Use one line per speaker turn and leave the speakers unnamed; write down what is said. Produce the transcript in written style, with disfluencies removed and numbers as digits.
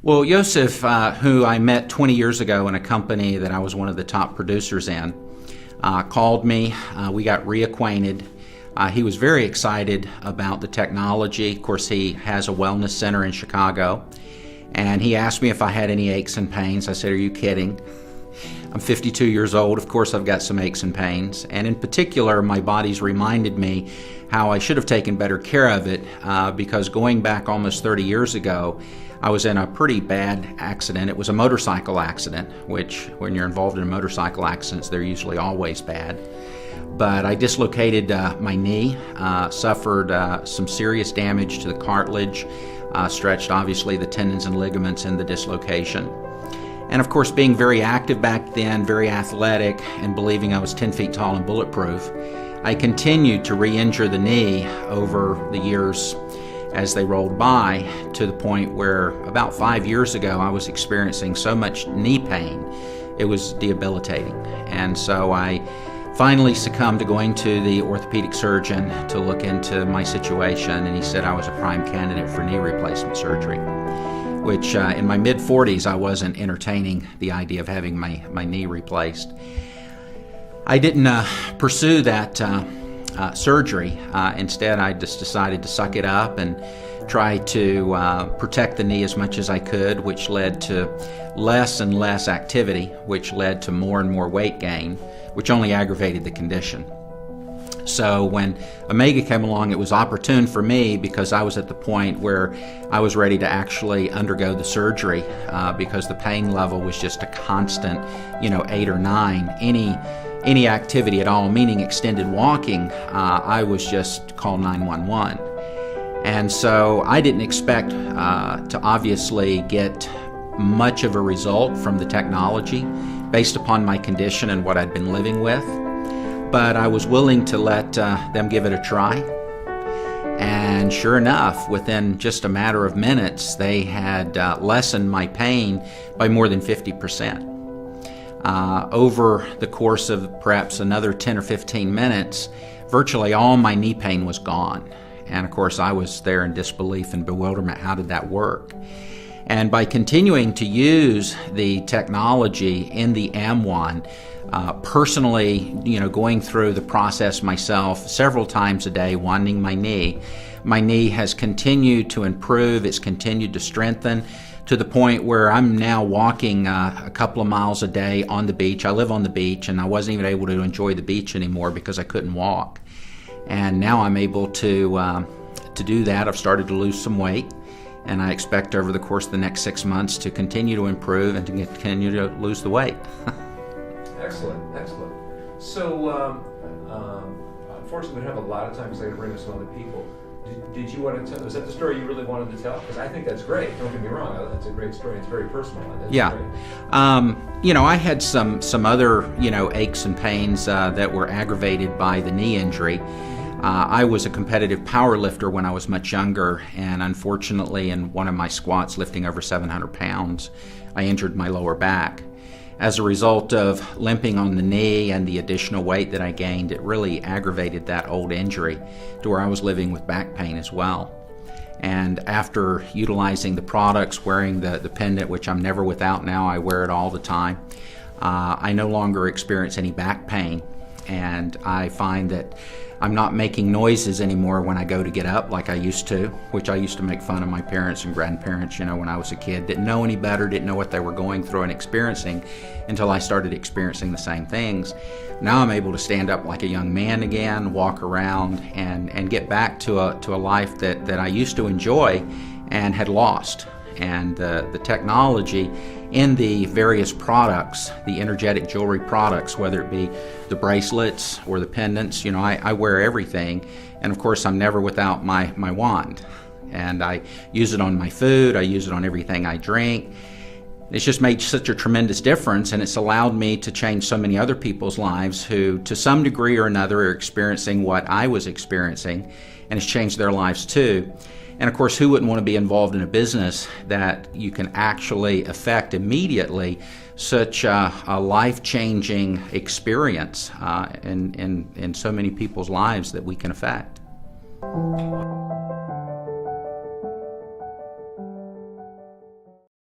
Well, Joseph, who I met 20 years ago in a company that I was one of the top producers in, called me. We got reacquainted. He was very excited about the technology. Of course, he has a wellness center in Chicago. And he asked me if I had any aches and pains. I said, "Are you kidding? I'm 52 years old. Of course I've got some aches and pains." And in particular, my body's reminded me how I should have taken better care of it because going back almost 30 years ago, I was in a pretty bad accident. It was a motorcycle accident, which when you're involved in motorcycle accidents, they're usually always bad. But I dislocated my knee, suffered some serious damage to the cartilage, stretched obviously the tendons and ligaments in the dislocation. And of course, being very active back then, very athletic, and believing I was 10 feet tall and bulletproof, I continued to re-injure the knee over the years as they rolled by, to the point where about 5 years ago I was experiencing so much knee pain, it was debilitating. And so I finally succumbed to going to the orthopedic surgeon to look into my situation, and he said I was a prime candidate for knee replacement surgery, which in my mid-40s I wasn't entertaining the idea of having my knee replaced. I didn't pursue that surgery. Instead, I just decided to suck it up and try to protect the knee as much as I could, which led to less and less activity, which led to more and more weight gain, which only aggravated the condition. So when Omega came along, it was opportune for me because I was at the point where I was ready to actually undergo the surgery because the pain level was just a constant, 8 or 9. Any activity at all, meaning extended walking, I was just call 911. And so I didn't expect to obviously get much of a result from the technology based upon my condition and what I'd been living with. But I was willing to let them give it a try. And sure enough, within just a matter of minutes, they had lessened my pain by more than 50%. Over the course of perhaps another 10 or 15 minutes, virtually all my knee pain was gone. And of course, I was there in disbelief and bewilderment. How did that work? And by continuing to use the technology in the AMwand, personally, going through the process myself several times a day, wanding my knee has continued to improve. It's continued to strengthen to the point where I'm now walking a couple of miles a day on the beach. I live on the beach, and I wasn't even able to enjoy the beach anymore because I couldn't walk. And now I'm able to do that. I've started to lose some weight, and I expect over the course of the next 6 months to continue to improve and to continue to lose the weight.
Excellent. So, unfortunately, we don't have a lot of time because I got to bring this to other people. Did you want to tell? Was that the story you really wanted to tell? Because I think that's great. Don't get me wrong. That's a great story. It's very personal.
Yeah. Great. I had some other aches and pains that were aggravated by the knee injury. I was a competitive power lifter when I was much younger, and unfortunately, in one of my squats, lifting over 700 pounds, I injured my lower back. As a result of limping on the knee and the additional weight that I gained, it really aggravated that old injury to where I was living with back pain as well. And after utilizing the products, wearing the pendant, which I'm never without now, I wear it all the time, I no longer experience any back pain. And I find that I'm not making noises anymore when I go to get up like I used to, which I used to make fun of my parents and grandparents, when I was a kid. Didn't know any better, didn't know what they were going through and experiencing until I started experiencing the same things. Now I'm able to stand up like a young man again, walk around, and get back to a life that I used to enjoy and had lost. And the technology in the various products, the energetic jewelry products, whether it be the bracelets or the pendants, I wear everything. And of course, I'm never without my wand. And I use it on my food, I use it on everything I drink. It's just made such a tremendous difference, and it's allowed me to change so many other people's lives who, to some degree or another, are experiencing what I was experiencing, and it's changed their lives too. And of course, who wouldn't want to be involved in a business that you can actually affect immediately such a life-changing experience in so many people's lives that we can affect?